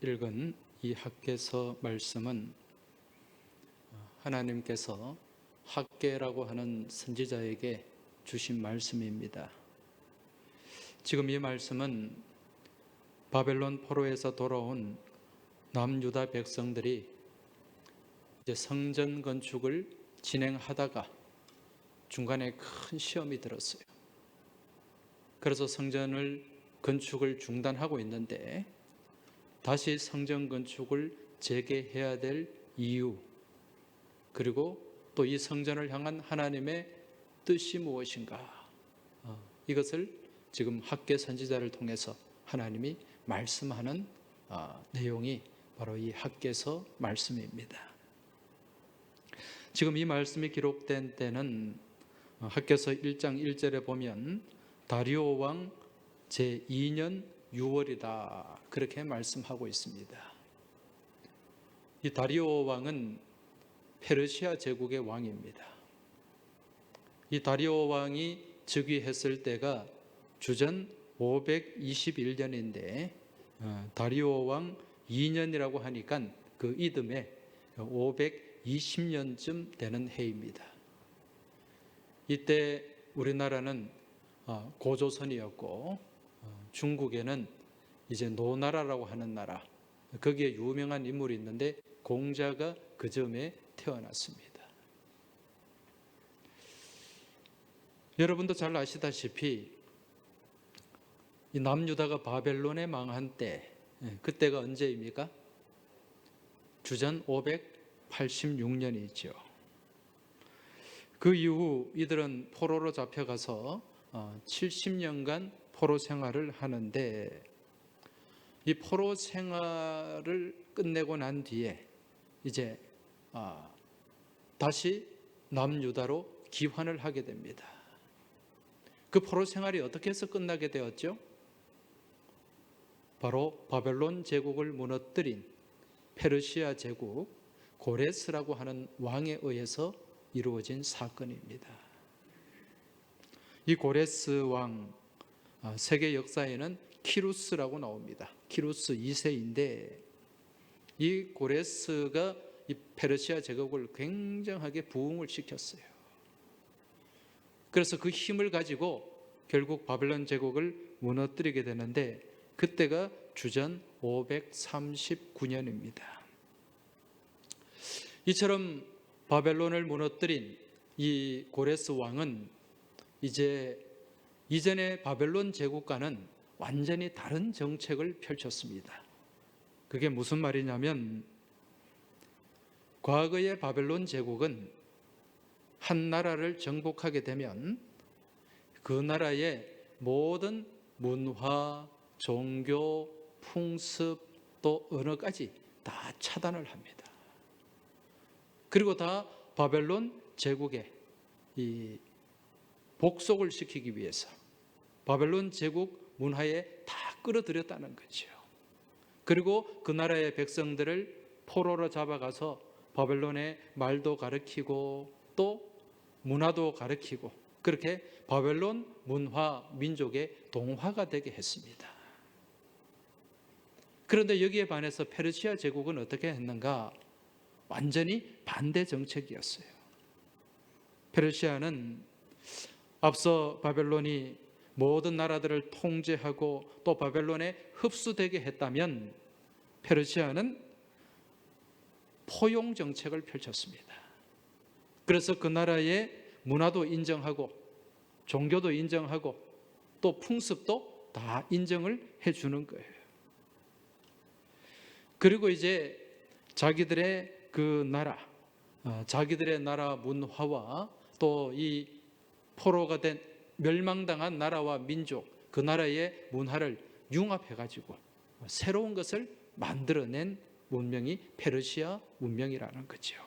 읽은 이 학개서 말씀은 하나님께서 학개라고 하는 선지자에게 주신 말씀입니다. 지금 이 말씀은 바벨론 포로에서 돌아온 남유다 백성들이 이제 성전 건축을 진행하다가 중간에 큰 시험이 들었어요. 그래서 성전을 건축을 중단하고 있는데 다시 성전 건축을 재개해야 될 이유, 그리고 또 이 성전을 향한 하나님의 뜻이 무엇인가, 이것을 지금 학개 선지자를 통해서 하나님이 말씀하는 내용이 바로 이 학개서 말씀입니다. 지금 이 말씀이 기록된 때는 학개서 1장 1절에 보면 다리오 왕 제2년 6월이다 그렇게 말씀하고 있습니다. 이 다리오 왕은 페르시아 제국의 왕입니다. 이 다리오 왕이 즉위했을 때가 주전 521년인데 다리오 왕 2년이라고 하니까 그 이듬해 520년쯤 되는 해입니다. 이때 우리나라는 고조선이었고 중국에는 이제 노나라라고 하는 나라, 거기에 유명한 인물이 있는데 공자가 그 즈음에 태어났습니다. 여러분도 잘 아시다시피 이 남유다가 바벨론에 망한 때, 그때가 언제입니까? 주전 586년이죠. 그 이후 이들은 포로로 잡혀가서 70년간 포로 생활을 하는데, 이 포로 생활을 끝내고 난 뒤에 이제 다시 남유다로 귀환을 하게 됩니다. 그 포로 생활이 어떻게 해서 끝나게 되었죠? 바로 바벨론 제국을 무너뜨린 페르시아 제국 고레스라고 하는 왕에 의해서 이루어진 사건입니다. 이 고레스 왕, 세계 역사에는 키루스라고 나옵니다. 키루스 2세인데 이 고레스가 이 페르시아 제국을 굉장하게 부흥을 시켰어요. 그래서 그 힘을 가지고 결국 바벨론 제국을 무너뜨리게 되는데 그때가 주전 539년입니다. 이처럼 바벨론을 무너뜨린 이 고레스 왕은 이제 이전의 바벨론 제국과는 완전히 다른 정책을 펼쳤습니다. 그게 무슨 말이냐면, 과거의 바벨론 제국은 한 나라를 정복하게 되면 그 나라의 모든 문화, 종교, 풍습, 또 언어까지 다 차단을 합니다. 그리고 다 바벨론 제국에 이 복속을 시키기 위해서 바벨론 제국 문화에 다 끌어들였다는 거죠. 그리고 그 나라의 백성들을 포로로 잡아가서 바벨론의 말도 가르치고 또 문화도 가르치고, 그렇게 바벨론 문화 민족의 동화가 되게 했습니다. 그런데 여기에 반해서 페르시아 제국은 어떻게 했는가? 완전히 반대 정책이었어요. 페르시아는 앞서 바벨론이 모든 나라들을 통제하고 또 바벨론에 흡수되게 했다면, 페르시아는 포용 정책을 펼쳤습니다. 그래서 그 나라의 문화도 인정하고 종교도 인정하고 또 풍습도 다 인정을 해주는 거예요. 그리고 이제 자기들의 그 나라, 자기들의 나라 문화와 또 이 포로가 된 멸망당한 나라와 민족, 그 나라의 문화를 융합해가지고 새로운 것을 만들어낸 문명이 페르시아 문명이라는 거죠.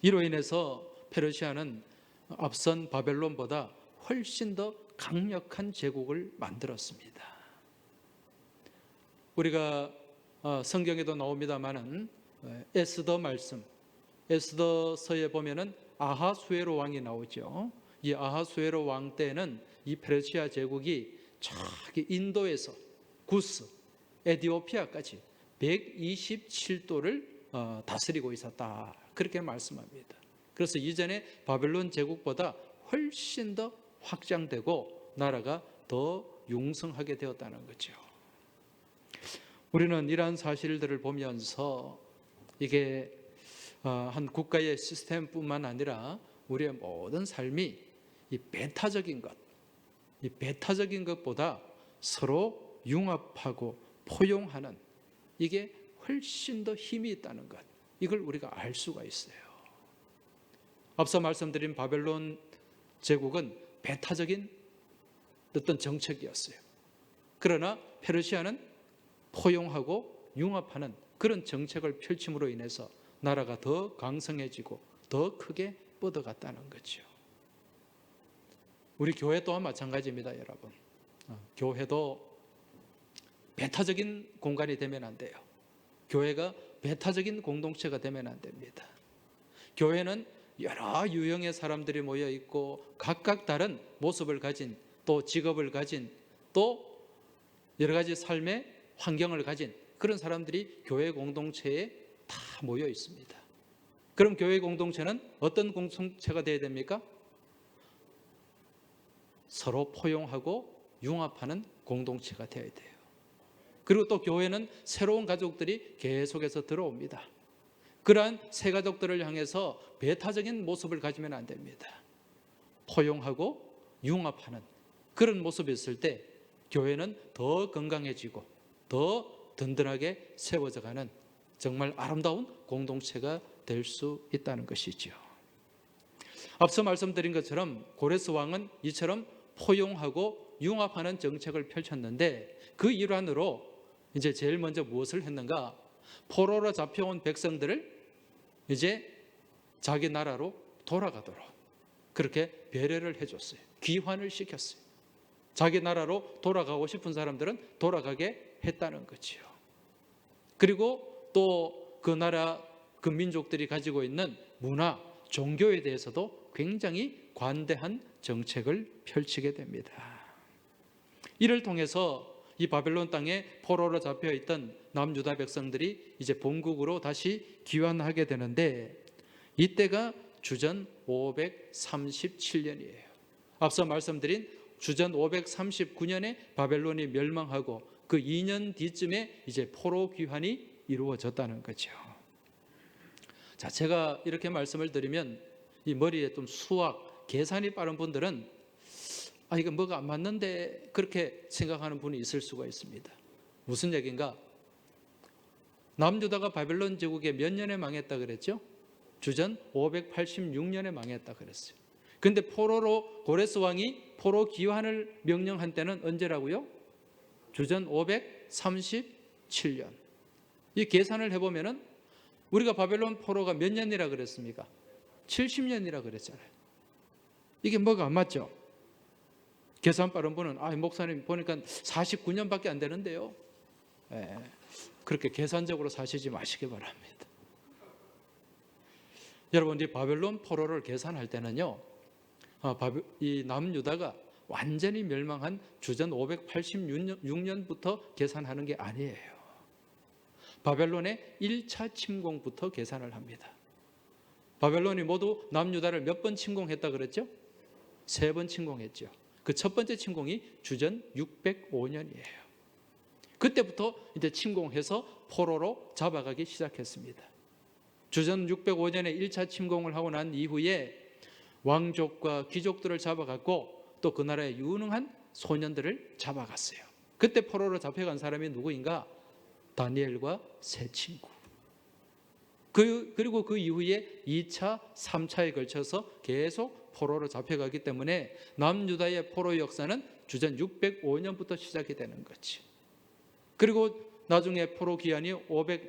이로 인해서 페르시아는 앞선 바벨론보다 훨씬 더 강력한 제국을 만들었습니다. 우리가 성경에도 나옵니다마는 에스더 말씀, 에스더서에 보면은 아하수에로 왕이 나오죠. 이 아하수에로 왕 때는 이 페르시아 제국이 저기 인도에서 구스, 에디오피아까지 127도를 다스리고 있었다. 그렇게 말씀합니다. 그래서 이전에 바벨론 제국보다 훨씬 더 확장되고 나라가 더 융성하게 되었다는 거죠. 우리는 이러한 사실들을 보면서 이게 한 국가의 시스템뿐만 아니라 우리의 모든 삶이 이 배타적인 것보다 서로 융합하고 포용하는 이게 훨씬 더 힘이 있다는 것, 이걸 우리가 알 수가 있어요. 앞서 말씀드린 바벨론 제국은 배타적인 어떤 정책이었어요. 그러나 페르시아는 포용하고 융합하는 그런 정책을 펼침으로 인해서 나라가 더 강성해지고 더 크게 뻗어갔다는 거죠. 우리 교회 또한 마찬가지입니다, 여러분. 교회도 배타적인 공간이 되면 안 돼요. 교회가 배타적인 공동체가 되면 안 됩니다. 교회는 여러 유형의 사람들이 모여 있고 각각 다른 모습을 가진, 또 직업을 가진, 또 여러 가지 삶의 환경을 가진 그런 사람들이 교회 공동체에 다 모여 있습니다. 그럼 교회 공동체는 어떤 공동체가 되어야 됩니까? 서로 포용하고 융합하는 공동체가 되어야 돼요. 그리고 또 교회는 새로운 가족들이 계속해서 들어옵니다. 그러한 새 가족들을 향해서 배타적인 모습을 가지면 안 됩니다. 포용하고 융합하는 그런 모습이 있을 때 교회는 더 건강해지고 더 든든하게 세워져가는 정말 아름다운 공동체가 될 수 있다는 것이죠. 앞서 말씀드린 것처럼 고레스 왕은 이처럼 포용하고 융합하는 정책을 펼쳤는데 그 일환으로 이제 제일 먼저 무엇을 했는가? 포로로 잡혀온 백성들을 이제 자기 나라로 돌아가도록 그렇게 배려를 해줬어요. 귀환을 시켰어요. 자기 나라로 돌아가고 싶은 사람들은 돌아가게 했다는 거지요. 그리고 또 그 나라 그 민족들이 가지고 있는 문화, 종교에 대해서도 굉장히 관대한 정책을 펼치게 됩니다. 이를 통해서 이 바벨론 땅에 포로로 잡혀 있던 남유다 백성들이 이제 본국으로 다시 귀환하게 되는데 이때가 주전 537년이에요. 앞서 말씀드린 주전 539년에 바벨론이 멸망하고 그 2년 뒤쯤에 이제 포로 귀환이 이루어졌다는 거죠. 자, 제가 이렇게 말씀을 드리면 이 머리에 좀 수학, 계산이 빠른 분들은 이거 뭐가 안 맞는데 그렇게 생각하는 분이 있을 수가 있습니다. 무슨 얘기인가? 남유다가 바벨론 제국에 몇 년에 망했다 그랬죠? 주전 586년에 망했다 그랬어요. 그런데 포로로 고레스 왕이 포로 귀환을 명령한 때는 언제라고요? 주전 537년. 이 계산을 해보면은 우리가 바벨론 포로가 몇 년이라 그랬습니까? 70년이라 그랬잖아요. 이게 뭐가 안 맞죠? 계산 빠른 분은 목사님 보니까 49년밖에 안 되는데요. 그렇게 계산적으로 사시지 마시기 바랍니다. 여러분, 이 바벨론 포로를 계산할 때는요, 이 남유다가 완전히 멸망한 주전 586년부터 계산하는 게 아니에요. 바벨론의 1차 침공부터 계산을 합니다. 바벨론이 모두 남유다를 몇 번 침공했다 그랬죠? 3번 침공했죠. 그 첫 번째 침공이 주전 605년이에요. 그때부터 이제 침공해서 포로로 잡아가기 시작했습니다. 주전 605년에 1차 침공을 하고 난 이후에 왕족과 귀족들을 잡아갔고 또 그 나라의 유능한 소년들을 잡아갔어요. 그때 포로로 잡혀간 사람이 누구인가? 다니엘과 세 친구. 그리고 그 이후에 2차, 3차에 걸쳐서 계속 포로로 잡혀가기 때문에 남유다의 포로 역사는 주전 605년부터 시작이 되는 거지. 그리고 나중에 포로 기한이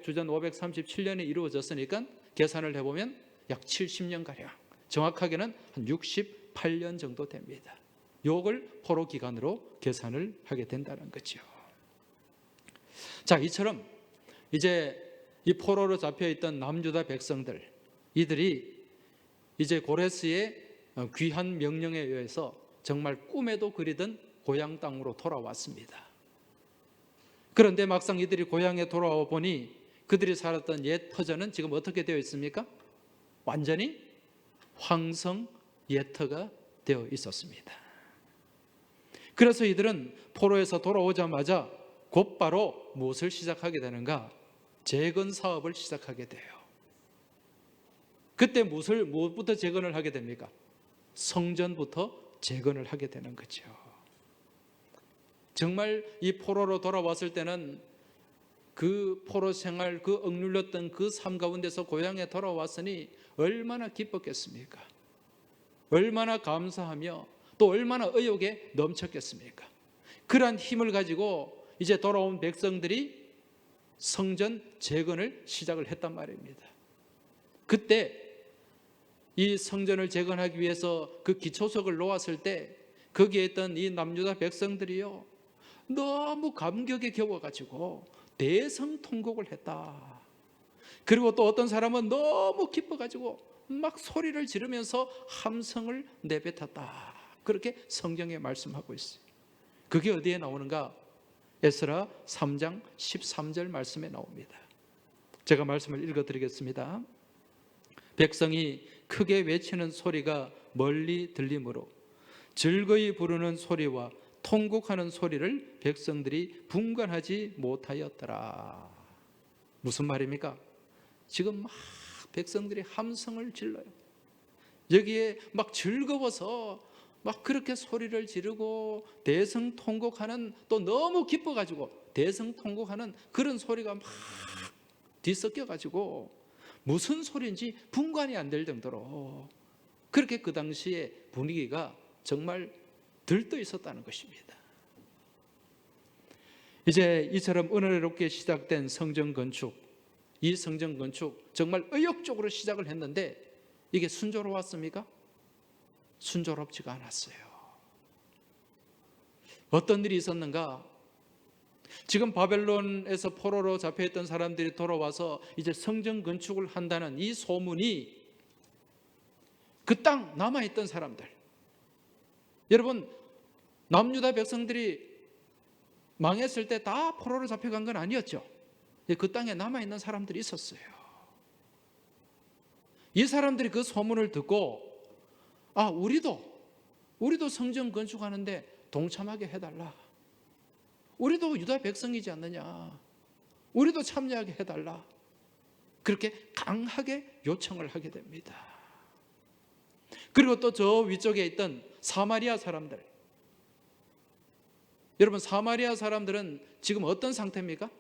주전 537년에 이루어졌으니까 계산을 해보면 약 70년가량, 정확하게는 한 68년 정도 됩니다. 요걸 포로 기간으로 계산을 하게 된다는 거죠. 자, 이처럼 이제 이 포로로 잡혀있던 남유다 백성들, 이들이 이제 고레스의 귀한 명령에 의해서 정말 꿈에도 그리던 고향 땅으로 돌아왔습니다. 그런데 막상 이들이 고향에 돌아와 보니 그들이 살았던 옛 터전은 지금 어떻게 되어 있습니까? 완전히 황성 예터가 되어 있었습니다. 그래서 이들은 포로에서 돌아오자마자 곧바로 무엇을 시작하게 되는가? 재건 사업을 시작하게 돼요. 그때 무엇부터 재건을 하게 됩니까? 성전부터 재건을 하게 되는 거죠. 정말 이 포로로 돌아왔을 때는 그 포로 생활, 그 억눌렸던 그 삶 가운데서 고향에 돌아왔으니 얼마나 기뻤겠습니까? 얼마나 감사하며 또 얼마나 의욕에 넘쳤겠습니까? 그러한 힘을 가지고 이제 돌아온 백성들이 성전 재건을 시작을 했단 말입니다. 그때 이 성전을 재건하기 위해서 그 기초석을 놓았을 때 거기에 있던 이 남유다 백성들이요, 너무 감격에 겨워가지고 대성통곡을 했다. 그리고 또 어떤 사람은 너무 기뻐가지고 막 소리를 지르면서 함성을 내뱉었다. 그렇게 성경에 말씀하고 있어요. 그게 어디에 나오는가? 에스라 3장 13절 말씀에 나옵니다. 제가 말씀을 읽어드리겠습니다. 백성이 크게 외치는 소리가 멀리 들리므로 즐거이 부르는 소리와 통곡하는 소리를 백성들이 분간하지 못하였더라. 무슨 말입니까? 지금 막 백성들이 함성을 질러요. 여기에 막 즐거워서 막 그렇게 소리를 지르고 대성통곡하는, 또 너무 기뻐가지고 대성통곡하는 그런 소리가 막 뒤섞여가지고 무슨 소리인지 분간이 안 될 정도로 그렇게 그 당시에 분위기가 정말 들떠 있었다는 것입니다. 이제 이처럼 은혜롭게 시작된 성전 건축, 이 성전 건축 정말 의욕적으로 시작을 했는데 이게 순조로웠습니까? 순조롭지가 않았어요. 어떤 일이 있었는가? 지금 바벨론에서 포로로 잡혀있던 사람들이 돌아와서 이제 성전 건축을 한다는 이 소문이 그 땅 남아있던 사람들, 여러분, 남유다 백성들이 망했을 때 다 포로로 잡혀간 건 아니었죠. 그 땅에 남아있는 사람들이 있었어요. 이 사람들이 그 소문을 듣고 우리도 성전 건축하는데 동참하게 해달라. 우리도 유다 백성이지 않느냐. 우리도 참여하게 해달라. 그렇게 강하게 요청을 하게 됩니다. 그리고 또 저 위쪽에 있던 사마리아 사람들, 여러분, 사마리아 사람들은 지금 어떤 상태입니까?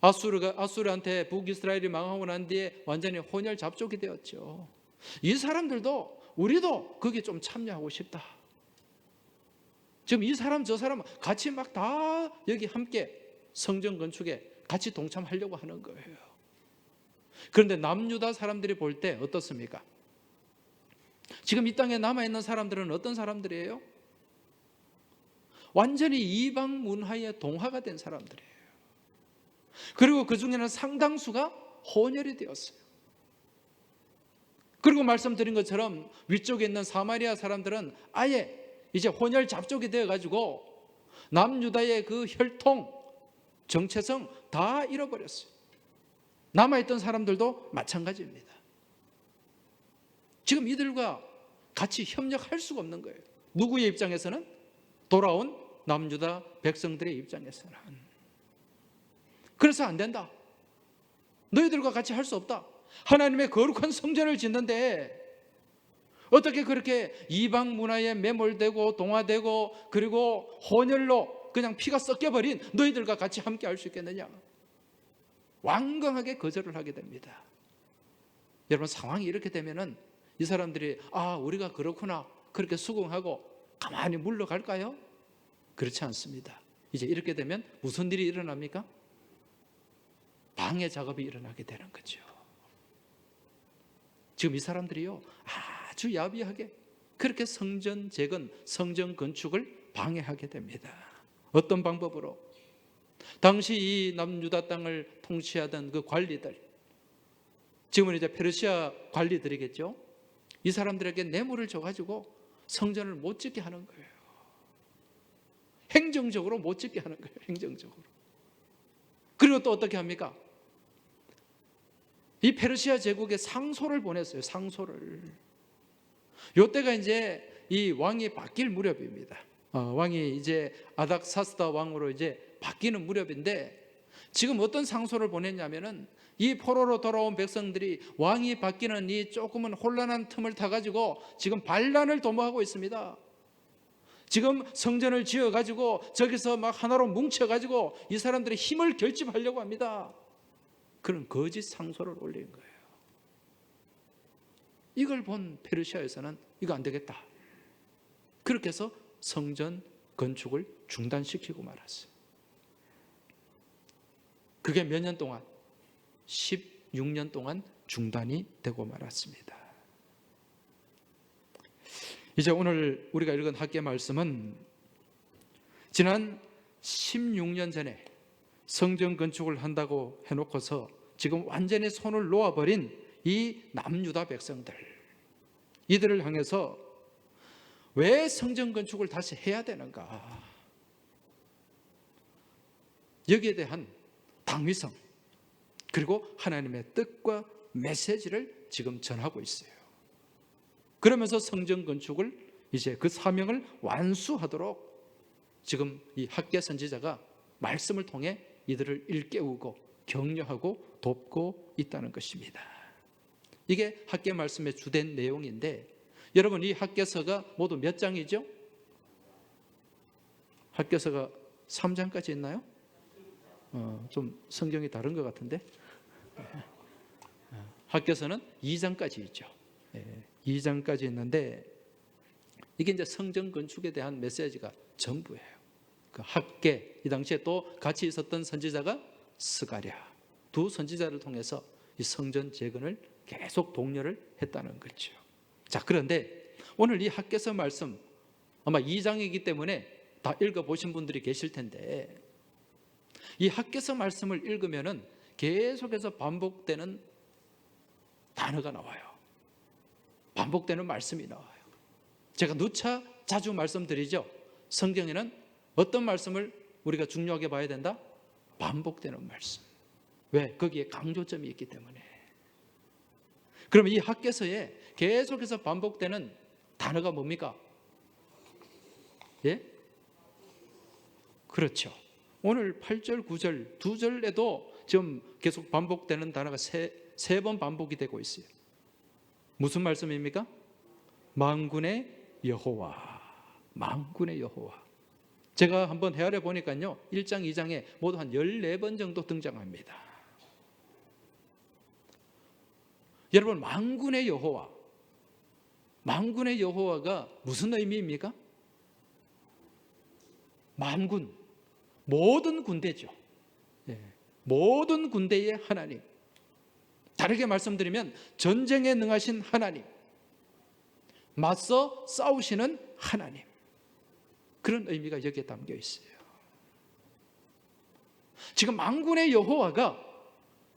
아수르한테 북이스라엘이 망하고 난 뒤에 완전히 혼혈 잡족이 되었죠. 이 사람들도 우리도 거기에 좀 참여하고 싶다. 지금 이 사람 저 사람 같이 막 다 여기 함께 성전 건축에 같이 동참하려고 하는 거예요. 그런데 남유다 사람들이 볼 때 어떻습니까? 지금 이 땅에 남아있는 사람들은 어떤 사람들이에요? 완전히 이방 문화에 동화가 된 사람들이에요. 그리고 그 중에는 상당수가 혼혈이 되었어요. 그리고 말씀드린 것처럼 위쪽에 있는 사마리아 사람들은 아예 이제 혼혈 잡족이 되어가지고 남유다의 그 혈통, 정체성 다 잃어버렸어요. 남아있던 사람들도 마찬가지입니다. 지금 이들과 같이 협력할 수가 없는 거예요. 누구의 입장에서는? 돌아온 남유다 백성들의 입장에서는. 그래서 안 된다. 너희들과 같이 할 수 없다. 하나님의 거룩한 성전을 짓는데 어떻게 그렇게 이방 문화에 매몰되고 동화되고 그리고 혼혈로 그냥 피가 섞여버린 너희들과 같이 함께 할 수 있겠느냐? 완강하게 거절을 하게 됩니다. 여러분, 상황이 이렇게 되면은 이 사람들이 우리가 그렇구나 그렇게 수긍하고 가만히 물러갈까요? 그렇지 않습니다. 이제 이렇게 되면 무슨 일이 일어납니까? 방해 작업이 일어나게 되는 거죠. 지금 이 사람들이요, 아주 야비하게 그렇게 성전 재건, 성전 건축을 방해하게 됩니다. 어떤 방법으로? 당시 이 남유다 땅을 통치하던 그 관리들, 지금은 이제 페르시아 관리들이겠죠. 이 사람들에게 뇌물을 줘가지고 성전을 못 짓게 하는 거예요. 행정적으로 못 짓게 하는 거예요. 행정적으로. 그리고 또 어떻게 합니까? 이 페르시아 제국에 상소를 보냈어요. 상소를. 요때가 이제 이 왕이 바뀔 무렵입니다. 왕이 이제 아닥사스다 왕으로 이제 바뀌는 무렵인데, 지금 어떤 상소를 보냈냐면은 이 포로로 돌아온 백성들이 왕이 바뀌는 이 조금은 혼란한 틈을 타가지고 지금 반란을 도모하고 있습니다. 지금 성전을 지어가지고 저기서 막 하나로 뭉쳐가지고 이 사람들의 힘을 결집하려고 합니다. 그런 거짓 상소를 올린 거예요. 이걸 본 페르시아에서는 이거 안 되겠다. 그렇게 해서 성전 건축을 중단시키고 말았어요. 그게 몇 년 동안? 16년 동안 중단이 되고 말았습니다. 이제 오늘 우리가 읽은 학계 말씀은 지난 16년 전에 성전 건축을 한다고 해놓고서 지금 완전히 손을 놓아버린 이 남유다 백성들, 이들을 향해서 왜 성전 건축을 다시 해야 되는가, 여기에 대한 당위성 그리고 하나님의 뜻과 메시지를 지금 전하고 있어요. 그러면서 성전 건축을 이제 그 사명을 완수하도록 지금 이 학계 선지자가 말씀을 통해 이들을 일깨우고 격려하고 돕고 있다는 것입니다. 이게 학계 말씀의 주된 내용인데, 여러분 이 학계서가 모두 몇 장이죠? 학계서가 3장까지 있나요? 좀 성경이 다른 것 같은데, 학계서는 2장까지 있죠. 2장까지 있는데, 이게 이제 성전 건축에 대한 메시지가 전부예요. 그 학계, 이 당시에 또 같이 있었던 선지자가 스가랴, 두 선지자를 통해서 이 성전 재건을 계속 독려를 했다는 거죠. 자, 그런데 오늘 이 학계서 말씀 아마 2장이기 때문에 다 읽어보신 분들이 계실 텐데, 이 학계서 말씀을 읽으면은 계속해서 반복되는 단어가 나와요. 반복되는 말씀이 나와요. 제가 누차 자주 말씀드리죠. 성경에는 어떤 말씀을 우리가 중요하게 봐야 된다? 반복되는 말씀. 왜? 거기에 강조점이 있기 때문에. 그러면 이 학계서에 계속해서 반복되는 단어가 뭡니까? 예? 그렇죠. 오늘 8절, 9절, 2절에도 지금 계속 반복되는 단어가 세 번 반복이 되고 있어요. 무슨 말씀입니까? 만군의 여호와, 만군의 여호와. 제가 한번 헤아려 보니까요, 1장, 2장에 모두 한 14번 정도 등장합니다. 여러분, 만군의 여호와, 만군의 여호와가 무슨 의미입니까? 만군, 모든 군대죠. 모든 군대의 하나님. 다르게 말씀드리면 전쟁에 능하신 하나님, 맞서 싸우시는 하나님, 그런 의미가 여기에 담겨 있어요. 지금 만군의 여호와가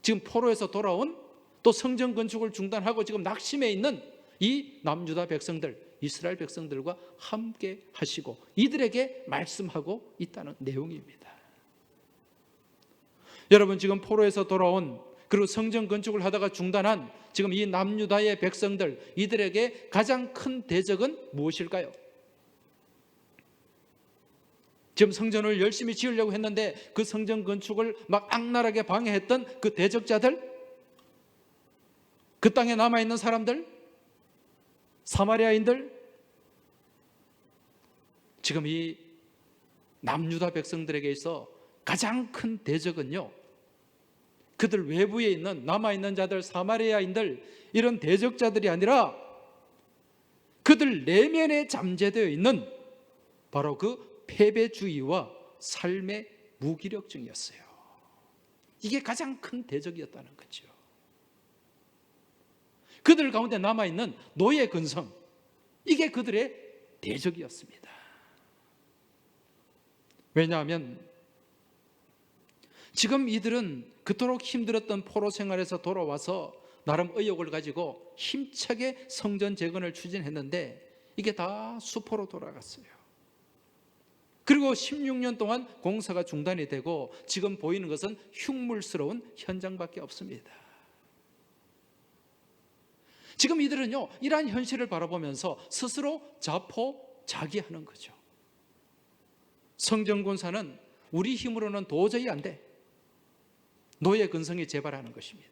지금 포로에서 돌아온, 또 성전 건축을 중단하고 지금 낙심해 있는 이 남유다 백성들, 이스라엘 백성들과 함께 하시고 이들에게 말씀하고 있다는 내용입니다. 여러분, 지금 포로에서 돌아온, 그리고 성전 건축을 하다가 중단한 지금 이 남유다의 백성들, 이들에게 가장 큰 대적은 무엇일까요? 지금 성전을 열심히 지으려고 했는데 그 성전 건축을 막 악랄하게 방해했던 그 대적자들, 그 땅에 남아있는 사람들, 사마리아인들, 지금 이 남유다 백성들에게 있어 가장 큰 대적은요, 그들 외부에 있는 남아있는 자들, 사마리아인들, 이런 대적자들이 아니라 그들 내면에 잠재되어 있는 바로 그 패배주의와 삶의 무기력증이었어요. 이게 가장 큰 대적이었다는 거죠. 그들 가운데 남아있는 노예 근성, 이게 그들의 대적이었습니다. 왜냐하면 지금 이들은 그토록 힘들었던 포로 생활에서 돌아와서 나름 의욕을 가지고 힘차게 성전 재건을 추진했는데 이게 다 수포로 돌아갔어요. 그리고 16년 동안 공사가 중단이 되고 지금 보이는 것은 흉물스러운 현장밖에 없습니다. 지금 이들은요, 이러한 현실을 바라보면서 스스로 자포자기하는 거죠. 성전공사는 우리 힘으로는 도저히 안 돼. 노예 근성이 재발하는 것입니다.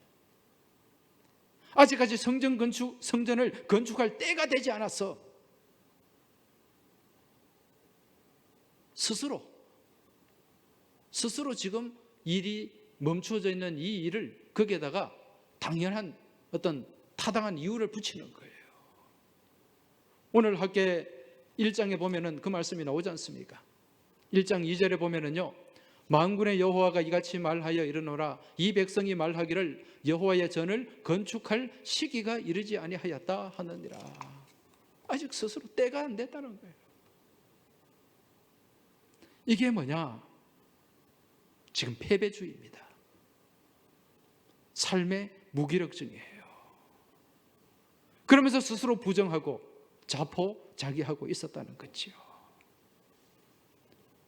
아직까지 성전을 건축할 때가 되지 않았어. 스스로 지금 일이 멈추어져 있는 이 일을 거기에다가 당연한 어떤 타당한 이유를 붙이는 거예요. 오늘 학계 1장에 보면은 그 말씀이 나오지 않습니까? 1장 2절에 보면은요, 만군의 여호와가 이같이 말하여 이르노라, 이 백성이 말하기를 여호와의 전을 건축할 시기가 이르지 아니하였다 하느니라. 아직 스스로 때가 안 됐다는 거예요. 이게 뭐냐? 지금 패배주의입니다. 삶의 무기력증이에요. 그러면서 스스로 부정하고 자포자기하고 있었다는 거지요.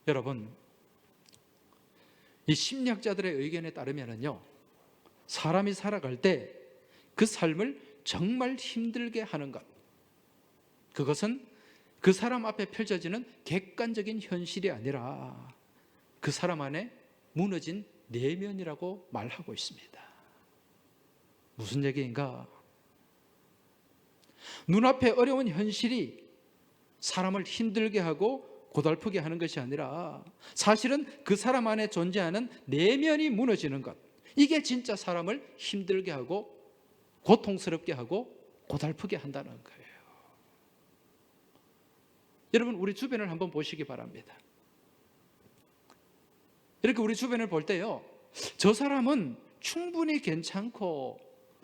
여러분, 이 심리학자들의 의견에 따르면요, 사람이 살아갈 때 그 삶을 정말 힘들게 하는 것, 그것은 그 사람 앞에 펼쳐지는 객관적인 현실이 아니라 그 사람 안에 무너진 내면이라고 말하고 있습니다. 무슨 얘기인가? 눈앞에 어려운 현실이 사람을 힘들게 하고 고달프게 하는 것이 아니라 사실은 그 사람 안에 존재하는 내면이 무너지는 것, 이게 진짜 사람을 힘들게 하고 고통스럽게 하고 고달프게 한다는 거예요. 여러분, 우리 주변을 한번 보시기 바랍니다. 이렇게 우리 주변을 볼 때요, 저 사람은 충분히 괜찮고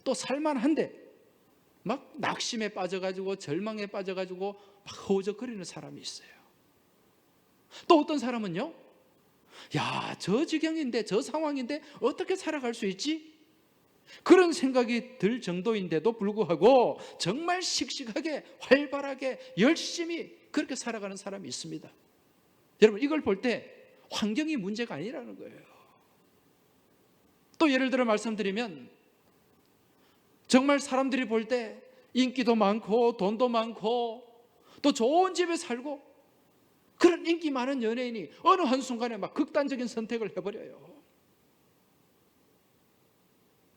또 살만한데 막 낙심에 빠져가지고 절망에 빠져가지고 막 허우적거리는 사람이 있어요. 또 어떤 사람은요, 야, 저 지경인데, 저 상황인데 어떻게 살아갈 수 있지? 그런 생각이 들 정도인데도 불구하고 정말 씩씩하게 활발하게 열심히 그렇게 살아가는 사람이 있습니다. 여러분, 이걸 볼 때 환경이 문제가 아니라는 거예요. 또 예를 들어 말씀드리면, 정말 사람들이 볼 때 인기도 많고 돈도 많고 또 좋은 집에 살고 그런 인기 많은 연예인이 어느 한순간에 막 극단적인 선택을 해버려요.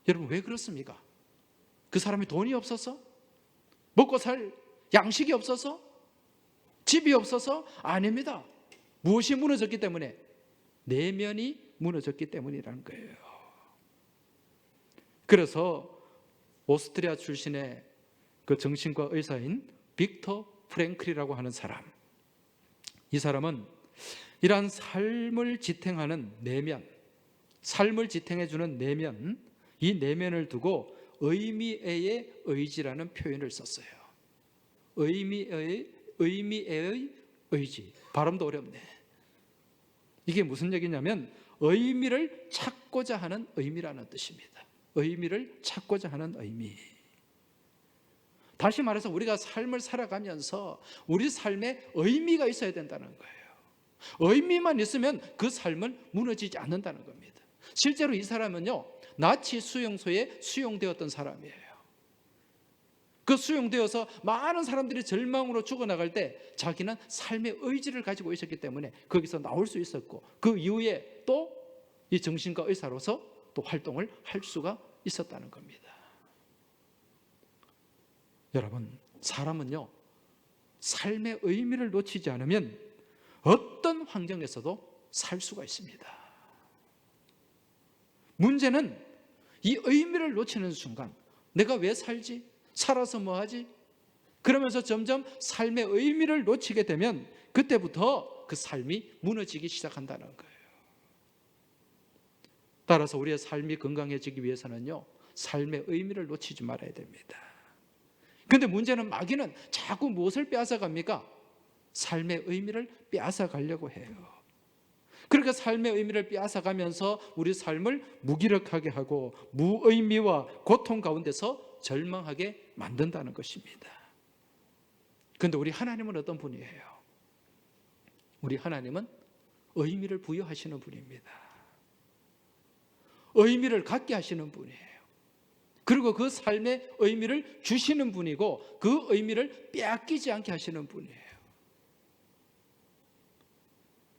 여러분, 왜 그렇습니까? 그 사람이 돈이 없어서? 먹고 살 양식이 없어서? 집이 없어서? 아닙니다. 무엇이 무너졌기 때문에? 내면이 무너졌기 때문이라는 거예요. 그래서 오스트리아 출신의 그 정신과 의사인 빅터 프랭클이라고 하는 사람, 이 사람은 이러한 삶을 지탱하는 내면, 삶을 지탱해주는 내면, 이 내면을 두고 의미의 의지라는 표현을 썼어요. 의미의 의지. 발음도 어렵네. 이게 무슨 얘기냐면 의미를 찾고자 하는 의미라는 뜻입니다. 의미를 찾고자 하는 의미. 다시 말해서 우리가 삶을 살아가면서 우리 삶에 의미가 있어야 된다는 거예요. 의미만 있으면 그 삶은 무너지지 않는다는 겁니다. 실제로 이 사람은요, 나치 수용소에 수용되었던 사람이에요. 그 수용되어서 많은 사람들이 절망으로 죽어나갈 때 자기는 삶의 의지를 가지고 있었기 때문에 거기서 나올 수 있었고, 그 이후에 또 이 정신과 의사로서 또 활동을 할 수가 있었다는 겁니다. 여러분, 사람은요, 삶의 의미를 놓치지 않으면 어떤 환경에서도 살 수가 있습니다. 문제는 이 의미를 놓치는 순간, 내가 왜 살지? 살아서 뭐 하지? 그러면서 점점 삶의 의미를 놓치게 되면 그때부터 그 삶이 무너지기 시작한다는 거예요. 따라서 우리의 삶이 건강해지기 위해서는요, 삶의 의미를 놓치지 말아야 됩니다. 그런데 문제는 마귀는 자꾸 무엇을 빼앗아갑니까? 삶의 의미를 빼앗아가려고 해요. 그러니까 삶의 의미를 빼앗아가면서 우리 삶을 무기력하게 하고 무의미와 고통 가운데서 절망하게 만든다는 것입니다. 그런데 우리 하나님은 어떤 분이에요? 우리 하나님은 의미를 부여하시는 분입니다. 의미를 갖게 하시는 분이에요. 그리고 그 삶의 의미를 주시는 분이고 그 의미를 빼앗기지 않게 하시는 분이에요.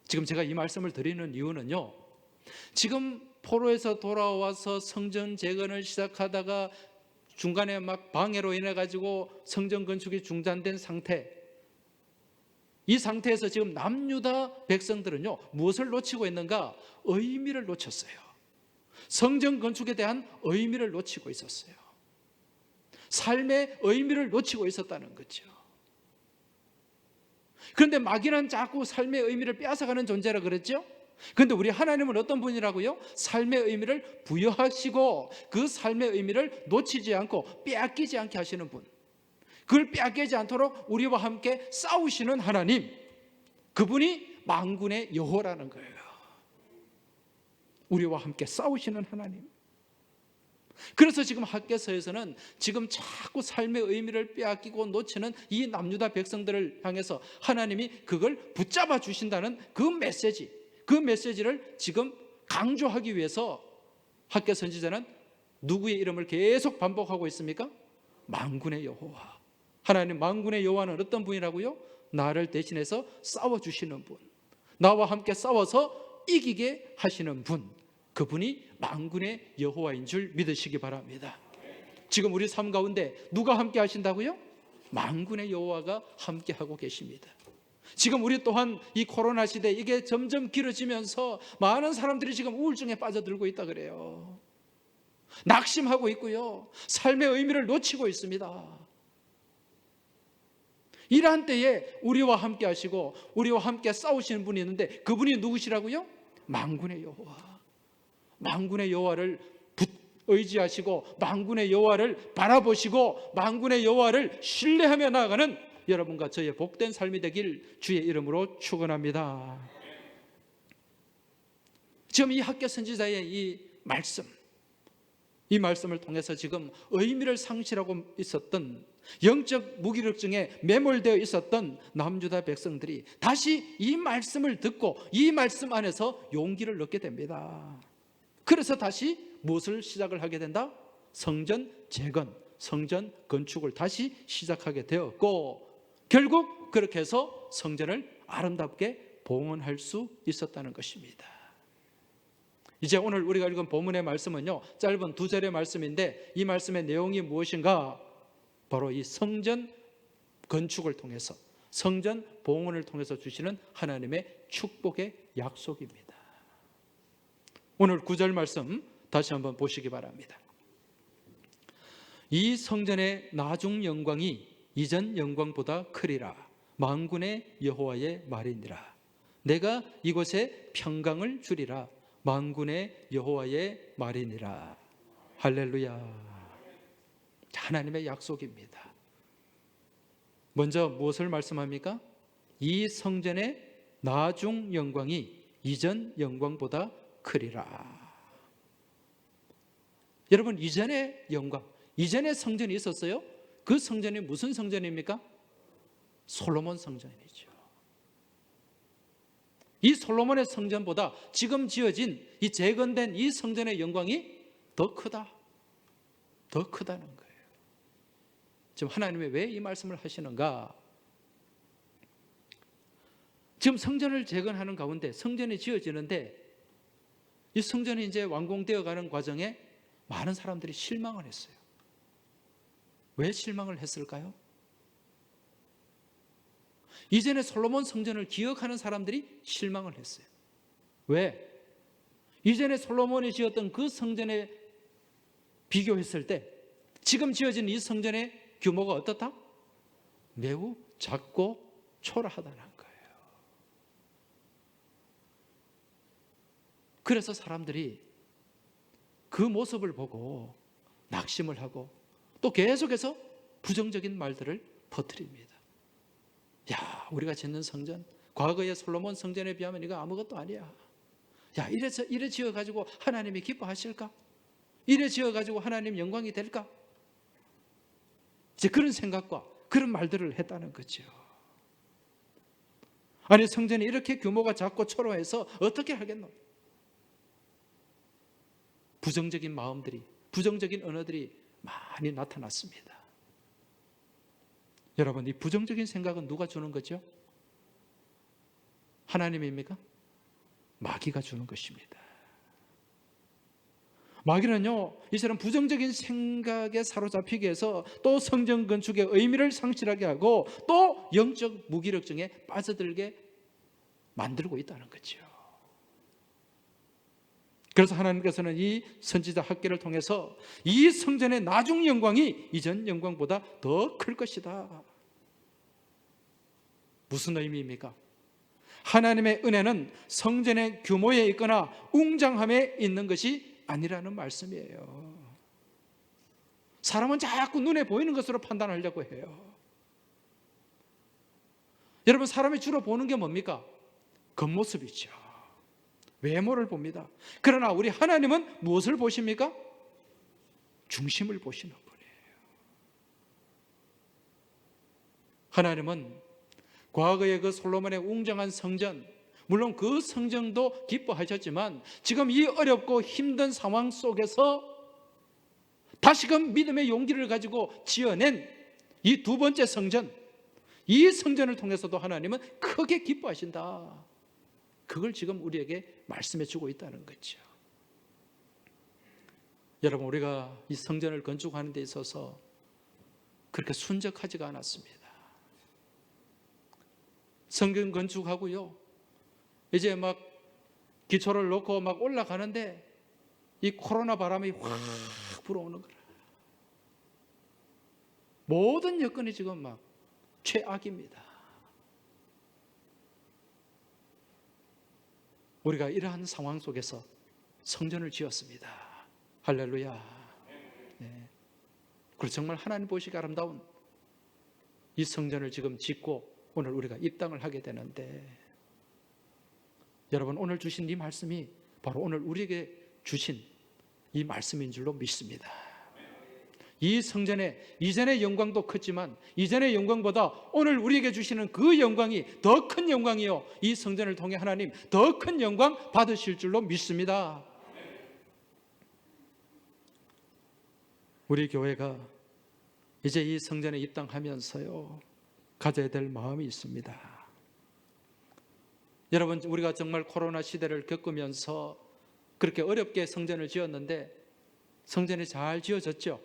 지금 제가 이 말씀을 드리는 이유는요, 지금 포로에서 돌아와서 성전 재건을 시작하다가 중간에 막 방해로 인해 가지고 성전 건축이 중단된 상태, 이 상태에서 지금 남유다 백성들은요 무엇을 놓치고 있는가? 의미를 놓쳤어요. 성전 건축에 대한 의미를 놓치고 있었어요. 삶의 의미를 놓치고 있었다는 거죠. 그런데 마귀는 자꾸 삶의 의미를 빼앗아가는 존재라 그랬죠. 그런데 우리 하나님은 어떤 분이라고요? 삶의 의미를 부여하시고 그 삶의 의미를 놓치지 않고 빼앗기지 않게 하시는 분, 그걸 빼앗기지 않도록 우리와 함께 싸우시는 하나님, 그분이 만군의 여호와라는 거예요. 우리와 함께 싸우시는 하나님. 그래서 지금 학개서에서는 지금 자꾸 삶의 의미를 빼앗기고 놓치는 이 남유다 백성들을 향해서 하나님이 그걸 붙잡아 주신다는 그 메시지를 지금 강조하기 위해서 학개 선지자는 누구의 이름을 계속 반복하고 있습니까? 만군의 여호와. 하나님 만군의 여호와는 어떤 분이라고요? 나를 대신해서 싸워주시는 분, 나와 함께 싸워서 이기게 하시는 분, 그분이 만군의 여호와인 줄 믿으시기 바랍니다. 지금 우리 삶 가운데 누가 함께 하신다고요? 만군의 여호와가 함께 하고 계십니다. 지금 우리 또한 이 코로나 시대 이게 점점 길어지면서 많은 사람들이 지금 우울증에 빠져들고 있다 그래요. 낙심하고 있고요, 삶의 의미를 놓치고 있습니다. 이러한 때에 우리와 함께 하시고 우리와 함께 싸우시는 분이 있는데 그분이 누구시라고요? 만군의 여호와. 만군의 여호와를 의지하시고 만군의 여호와를 바라보시고 만군의 여호와를 신뢰하며 나아가는 여러분과 저의 복된 삶이 되길 주의 이름으로 축원합니다. 지금 이 학개 선지자의 이 말씀을 통해서 지금 의미를 상실하고 있었던, 영적 무기력증에 매몰되어 있었던 남유다 백성들이 다시 이 말씀을 듣고 이 말씀 안에서 용기를 얻게 됩니다. 그래서 다시 무엇을 시작을 하게 된다? 성전 재건, 성전 건축을 다시 시작하게 되었고, 결국 그렇게 해서 성전을 아름답게 봉헌할 수 있었다는 것입니다. 이제 오늘 우리가 읽은 본문의 말씀은요, 짧은 2절의 말씀인데 이 말씀의 내용이 무엇인가? 바로 이 성전 건축을 통해서, 성전 봉헌을 통해서 주시는 하나님의 축복의 약속입니다. 오늘 9절 말씀 다시 한번 보시기 바랍니다. 이 성전의 나중 영광이 이전 영광보다 크리라. 만군의 여호와의 말이니라. 내가 이곳에 평강을 주리라. 만군의 여호와의 말이니라. 할렐루야. 하나님의 약속입니다. 먼저 무엇을 말씀합니까? 이 성전의 나중 영광이 이전 영광보다 크리라. 여러분, 이전의 영광, 이전의 성전이 있었어요. 그 성전이 무슨 성전입니까? 솔로몬 성전이죠. 이 솔로몬의 성전보다 지금 지어진 이 재건된 이 성전의 영광이 더 크다, 더 크다는 거예요. 지금 하나님이 왜 이 말씀을 하시는가? 지금 성전을 재건하는 가운데 성전이 지어지는데 이 성전이 이제 완공되어 가는 과정에 많은 사람들이 실망을 했어요. 왜 실망을 했을까요? 이전에 솔로몬 성전을 기억하는 사람들이 실망을 했어요. 왜? 이전에 솔로몬이 지었던 그 성전에 비교했을 때 지금 지어진 이 성전의 규모가 어떻다? 매우 작고 초라하다는 거예요. 그래서 사람들이 그 모습을 보고 낙심을 하고 또 계속해서 부정적인 말들을 퍼뜨립니다. 야, 우리가 짓는 성전, 과거의 솔로몬 성전에 비하면 이거 아무것도 아니야. 야, 이래 지어가지고 하나님이 기뻐하실까? 이래 지어가지고 하나님 영광이 될까? 이제 그런 생각과 그런 말들을 했다는 거죠. 아니 성전이 이렇게 규모가 작고 초라해서 어떻게 하겠노? 부정적인 마음들이, 부정적인 언어들이 많이 나타났습니다. 여러분, 이 부정적인 생각은 누가 주는 거죠? 하나님입니까? 마귀가 주는 것입니다. 마귀는요, 이처럼 부정적인 생각에 사로잡히게 해서 또 성전 건축의 의미를 상실하게 하고 또 영적 무기력증에 빠져들게 만들고 있다는 거죠. 그래서 하나님께서는 이 선지자 학개를 통해서 이 성전의 나중 영광이 이전 영광보다 더 클 것이다. 무슨 의미입니까? 하나님의 은혜는 성전의 규모에 있거나 웅장함에 있는 것이 아니라는 말씀이에요. 사람은 자꾸 눈에 보이는 것으로 판단하려고 해요. 여러분, 사람이 주로 보는 게 뭡니까? 겉모습이죠. 외모를 봅니다. 그러나 우리 하나님은 무엇을 보십니까? 중심을 보시는 분이에요. 하나님은 과거의 그 솔로몬의 웅장한 성전, 물론 그 성전도 기뻐하셨지만 지금 이 어렵고 힘든 상황 속에서 다시금 믿음의 용기를 가지고 지어낸 이 두 번째 성전, 이 성전을 통해서도 하나님은 크게 기뻐하신다. 그걸 지금 우리에게 말씀해 주고 있다는 거죠. 여러분, 우리가 이 성전을 건축하는 데 있어서 그렇게 순적하지가 않았습니다. 성전 건축하고요, 이제 막 기초를 놓고 막 올라가는데 이 코로나 바람이 확 불어오는 거라. 모든 여건이 지금 막 최악입니다. 우리가 이러한 상황 속에서 성전을 지었습니다. 할렐루야. 네. 그리고 정말 하나님 보시기 아름다운 이 성전을 지금 짓고 오늘 우리가 입당을 하게 되는데, 여러분, 오늘 주신 이 말씀이 바로 오늘 우리에게 주신 이 말씀인 줄로 믿습니다. 이 성전의 이전의 영광도 컸지만 이전의 영광보다 오늘 우리에게 주시는 그 영광이 더 큰 영광이요, 이 성전을 통해 하나님 더 큰 영광 받으실 줄로 믿습니다. 우리 교회가 이제 이 성전에 입당하면서요, 가져야 될 마음이 있습니다. 여러분, 우리가 정말 코로나 시대를 겪으면서 그렇게 어렵게 성전을 지었는데 성전이 잘 지어졌죠?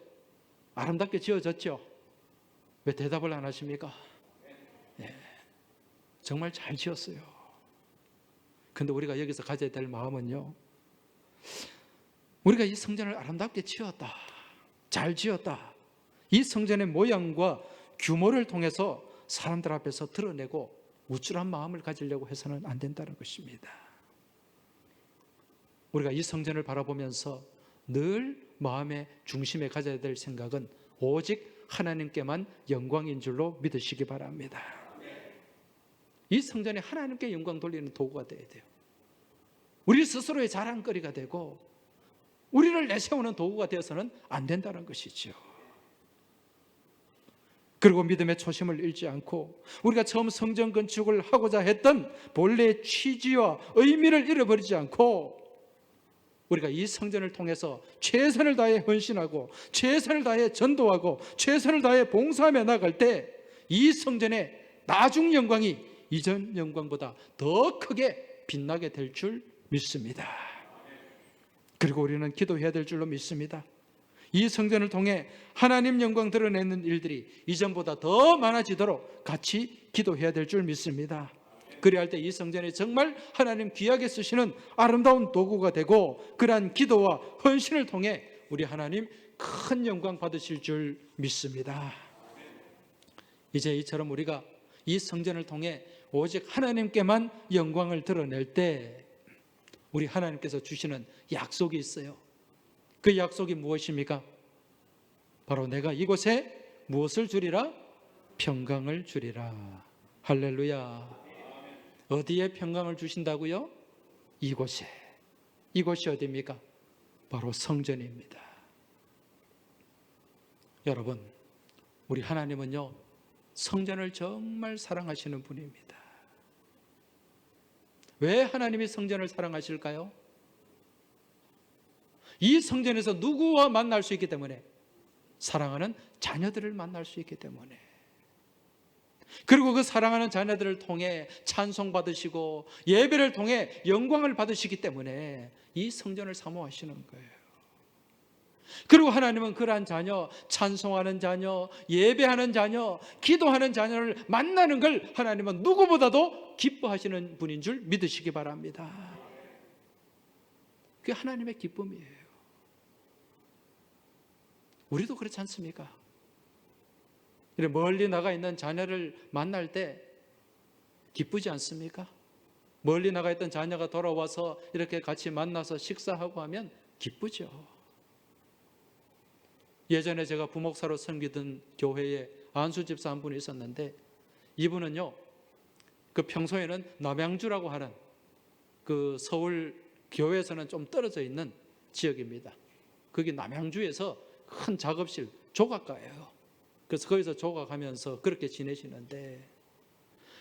아름답게 지어졌죠? 왜 대답을 안 하십니까? 네, 정말 잘 지었어요. 근데 우리가 여기서 가져야 될 마음은요, 우리가 이 성전을 아름답게 지었다, 잘 지었다, 이 성전의 모양과 규모를 통해서 사람들 앞에서 드러내고 우쭐한 마음을 가지려고 해서는 안 된다는 것입니다. 우리가 이 성전을 바라보면서 늘 마음의 중심에 가져야 될 생각은 오직 하나님께만 영광인 줄로 믿으시기 바랍니다. 이 성전이 하나님께 영광 돌리는 도구가 되어야 돼요. 우리 스스로의 자랑거리가 되고 우리를 내세우는 도구가 되어서는 안 된다는 것이죠. 그리고 믿음의 초심을 잃지 않고 우리가 처음 성전 건축을 하고자 했던 본래의 취지와 의미를 잃어버리지 않고 우리가 이 성전을 통해서 최선을 다해 헌신하고 최선을 다해 전도하고 최선을 다해 봉사하며 나갈 때 이 성전의 나중 영광이 이전 영광보다 더 크게 빛나게 될 줄 믿습니다. 그리고 우리는 기도해야 될 줄로 믿습니다. 이 성전을 통해 하나님 영광 드러내는 일들이 이전보다 더 많아지도록 같이 기도해야 될 줄 믿습니다. 그래야 할 때 이 성전이 정말 하나님 귀하게 쓰시는 아름다운 도구가 되고 그러한 기도와 헌신을 통해 우리 하나님 큰 영광 받으실 줄 믿습니다. 이제 이처럼 우리가 이 성전을 통해 오직 하나님께만 영광을 드러낼 때 우리 하나님께서 주시는 약속이 있어요. 그 약속이 무엇입니까? 바로 내가 이곳에 무엇을 주리라? 평강을 주리라. 할렐루야. 어디에 평강을 주신다고요? 이곳에. 이곳이 어디입니까? 바로 성전입니다. 여러분, 우리 하나님은요, 성전을 정말 사랑하시는 분입니다. 왜 하나님이 성전을 사랑하실까요? 이 성전에서 누구와 만날 수 있기 때문에, 사랑하는 자녀들을 만날 수 있기 때문에, 그리고 그 사랑하는 자녀들을 통해 찬송받으시고 예배를 통해 영광을 받으시기 때문에 이 성전을 사모하시는 거예요. 그리고 하나님은 그러한 자녀, 찬송하는 자녀, 예배하는 자녀, 기도하는 자녀를 만나는 걸 하나님은 누구보다도 기뻐하시는 분인 줄 믿으시기 바랍니다. 그게 하나님의 기쁨이에요. 우리도 그렇지 않습니까? 멀리 나가 있는 자녀를 만날 때 기쁘지 않습니까? 멀리 나가 있던 자녀가 돌아와서 이렇게 같이 만나서 식사하고 하면 기쁘죠. 예전에 제가 부목사로 섬기던 교회에 안수 집사 한 분이 있었는데, 이분은요, 그 평소에는 남양주라고 하는 그 서울 교회에서는 좀 떨어져 있는 지역입니다. 거기 남양주에서 큰 작업실 조각가예요. 그래서 거기서 조각하면서 그렇게 지내시는데,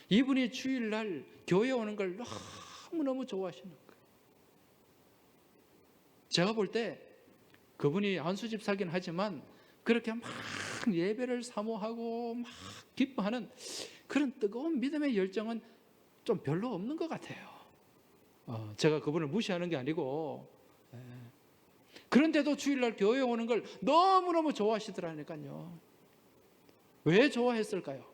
이분이 주일날 교회 오는 걸 너무너무 좋아하시는 거예요. 제가 볼 때 그분이 안수집사긴 하지만 그렇게 막 예배를 사모하고 막 기뻐하는 그런 뜨거운 믿음의 열정은 좀 별로 없는 것 같아요. 제가 그분을 무시하는 게 아니고, 그런데도 주일날 교회 오는 걸 너무너무 좋아하시더라니까요. 왜 좋아했을까요?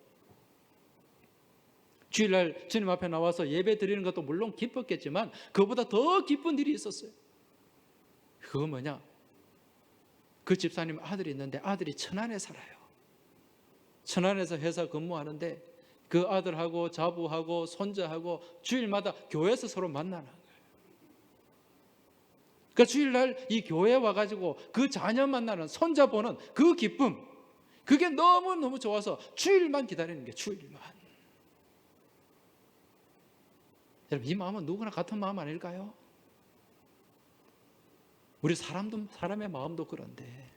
주일날 주님 앞에 나와서 예배 드리는 것도 물론 기뻤겠지만 그보다 더 기쁜 일이 있었어요. 그거 뭐냐? 그 집사님 아들이 있는데 아들이 천안에 살아요. 천안에서 회사 근무하는데 그 아들하고 자부하고 손자하고 주일마다 교회에서 서로 만나는 거예요. 그러니까 주일날 이 교회에 와가지고 그 자녀 만나는, 손자 보는 그 기쁨, 그게 너무너무 좋아서 주일만 기다리는 게, 주일만. 여러분, 이 마음은 누구나 같은 마음 아닐까요? 우리 사람의 마음도 그런데,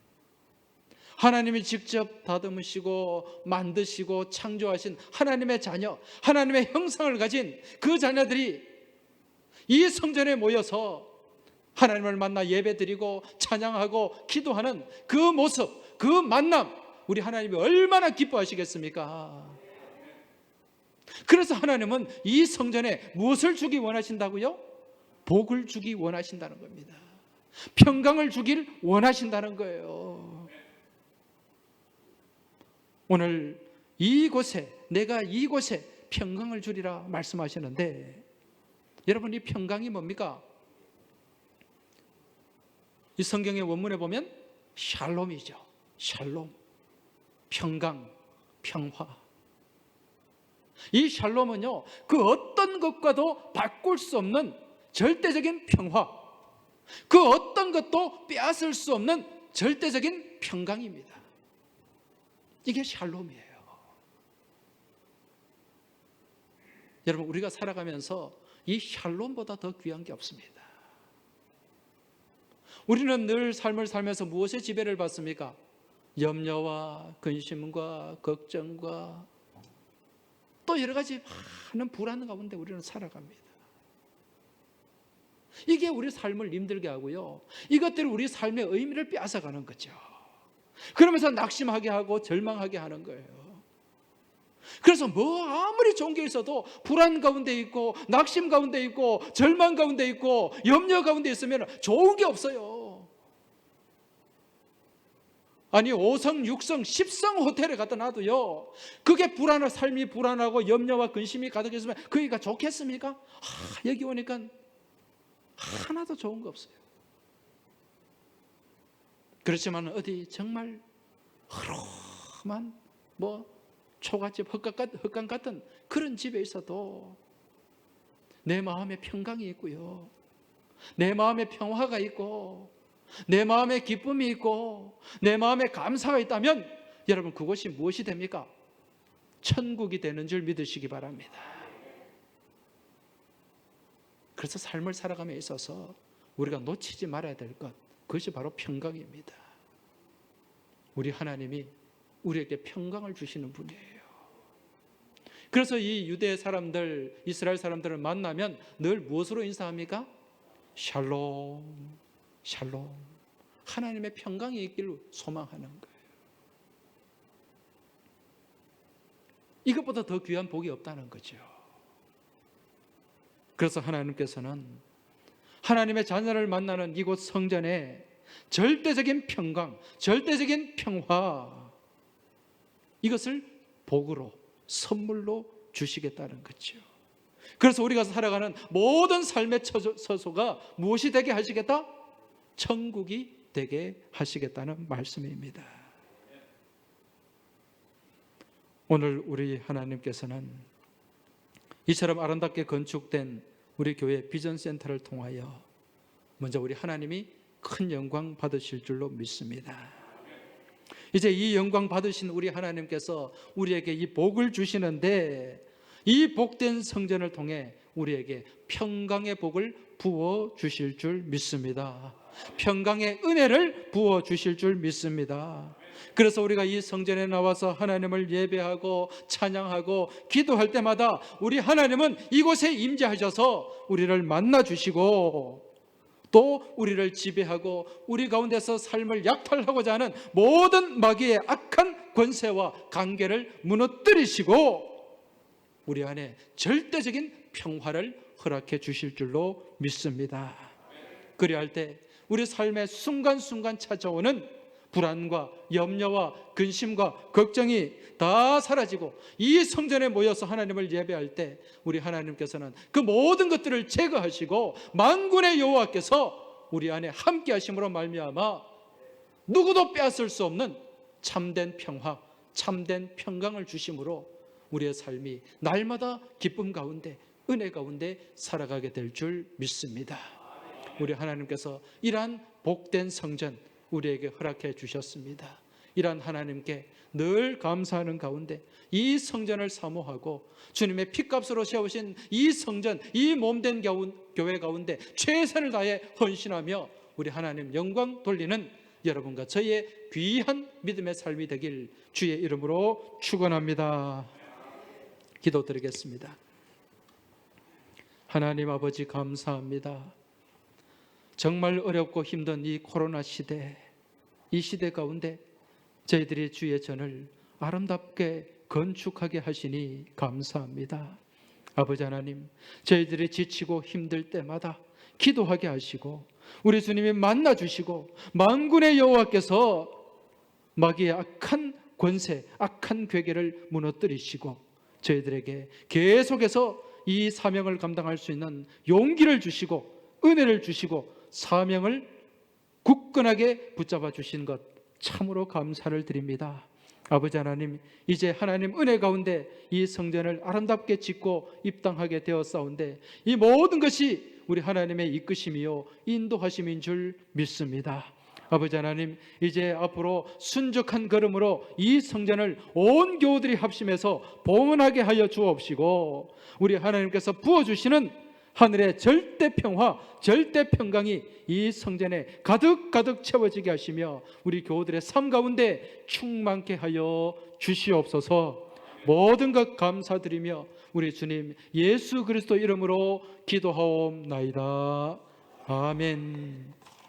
하나님이 직접 다듬으시고 만드시고 창조하신 하나님의 자녀, 하나님의 형상을 가진 그 자녀들이 이 성전에 모여서 하나님을 만나 예배드리고 찬양하고 기도하는 그 모습, 그 만남, 우리 하나님이 얼마나 기뻐하시겠습니까? 그래서 하나님은 이 성전에 무엇을 주기 원하신다고요? 복을 주기 원하신다는 겁니다. 평강을 주길 원하신다는 거예요. 오늘 이곳에, 내가 이곳에 평강을 주리라 말씀하시는데, 여러분, 이 평강이 뭡니까? 이 성경의 원문에 보면 샬롬이죠. 샬롬, 평강, 평화. 이 샬롬은요, 그 어떤 것과도 바꿀 수 없는 절대적인 평화, 그 어떤 것도 빼앗을 수 없는 절대적인 평강입니다. 이게 샬롬이에요. 여러분, 우리가 살아가면서 이 샬롬보다 더 귀한 게 없습니다. 우리는 늘 삶을 살면서 무엇에 지배를 받습니까? 염려와 근심과 걱정과 또 여러 가지 많은 불안 가운데 우리는 살아갑니다. 이게 우리 삶을 힘들게 하고요, 이것들이 우리 삶의 의미를 빼앗아가는 거죠. 그러면서 낙심하게 하고 절망하게 하는 거예요. 그래서 뭐 아무리 좋은 게 있어도 불안 가운데 있고 낙심 가운데 있고 절망 가운데 있고 염려 가운데 있으면 좋은 게 없어요. 아니 5성, 6성, 10성 호텔에 갖다 놔도요, 그게 삶이 불안하고 염려와 근심이 가득했으면 거기가 좋겠습니까? 여기 오니까 하나도 좋은 거 없어요. 그렇지만 어디 정말 허름한 초가집 헛간 같은 그런 집에 있어도 내 마음에 평강이 있고요, 내 마음에 평화가 있고 내 마음에 기쁨이 있고 내 마음에 감사가 있다면 여러분, 그것이 무엇이 됩니까? 천국이 되는 줄 믿으시기 바랍니다. 그래서 삶을 살아감에 있어서 우리가 놓치지 말아야 될 것, 그것이 바로 평강입니다. 우리 하나님이 우리에게 평강을 주시는 분이에요. 그래서 이 유대 사람들, 이스라엘 사람들을 만나면 늘 무엇으로 인사합니까? 샬롬, 샬롬. 하나님의 평강이 있기를 소망하는 거예요. 이것보다 더 귀한 복이 없다는 거죠. 그래서 하나님께서는 하나님의 자녀를 만나는 이곳 성전에 절대적인 평강, 절대적인 평화, 이것을 복으로, 선물로 주시겠다는 거죠. 그래서 우리가 살아가는 모든 삶의 처소가 무엇이 되게 하시겠다? 천국이 되게 하시겠다는 말씀입니다. 오늘 우리 하나님께서는 이처럼 아름답게 건축된 우리 교회 비전센터를 통하여 먼저 우리 하나님이 큰 영광 받으실 줄로 믿습니다. 이제 이 영광 받으신 우리 하나님께서 우리에게 이 복을 주시는데, 이 복된 성전을 통해 우리에게 평강의 복을 부어 주실 줄 믿습니다. 평강의 은혜를 부어 주실 줄 믿습니다. 그래서 우리가 이 성전에 나와서 하나님을 예배하고 찬양하고 기도할 때마다 우리 하나님은 이곳에 임재하셔서 우리를 만나 주시고, 또 우리를 지배하고 우리 가운데서 삶을 약탈하고자 하는 모든 마귀의 악한 권세와 관계를 무너뜨리시고 우리 안에 절대적인 평화를 허락해 주실 줄로 믿습니다. 그리할 때 우리 삶의 순간순간 찾아오는 불안과 염려와 근심과 걱정이 다 사라지고 이 성전에 모여서 하나님을 예배할 때 우리 하나님께서는 그 모든 것들을 제거하시고 만군의 여호와께서 우리 안에 함께 하심으로 말미암아 누구도 빼앗을 수 없는 참된 평화, 참된 평강을 주심으로 우리의 삶이 날마다 기쁨 가운데, 은혜 가운데 살아가게 될 줄 믿습니다. 우리 하나님께서 이러한 복된 성전 우리에게 허락해 주셨습니다. 이러한 하나님께 늘 감사하는 가운데 이 성전을 사모하고 주님의 피값으로 세우신 이 성전, 이 몸된 교회 가운데 최선을 다해 헌신하며 우리 하나님 영광 돌리는 여러분과 저희의 귀한 믿음의 삶이 되길 주의 이름으로 축원합니다. 기도드리겠습니다. 하나님 아버지 감사합니다. 정말 어렵고 힘든 이 코로나 시대, 이 시대 가운데 저희들이 주의 전을 아름답게 건축하게 하시니 감사합니다. 아버지 하나님, 저희들이 지치고 힘들 때마다 기도하게 하시고 우리 주님이 만나주시고 만군의 여호와께서 마귀의 악한 권세, 악한 괴계를 무너뜨리시고 저희들에게 계속해서 이 사명을 감당할 수 있는 용기를 주시고 은혜를 주시고 사명을 굳건하게 붙잡아 주신 것 참으로 감사를 드립니다. 아버지 하나님, 이제 하나님 은혜 가운데 이 성전을 아름답게 짓고 입당하게 되었사온데 이 모든 것이 우리 하나님의 이끄심이요 인도하심인 줄 믿습니다. 아버지 하나님, 이제 앞으로 순적한 걸음으로 이 성전을 온 교우들이 합심해서 봉헌하게 하여 주옵시고 우리 하나님께서 부어주시는 하늘의 절대 평화, 절대 평강이 이 성전에 가득 채워지게 하시며 우리 교우들의 삶 가운데 충만케 하여 주시옵소서. 모든 것 감사드리며 우리 주님 예수 그리스도 이름으로 기도하옵나이다. 아멘.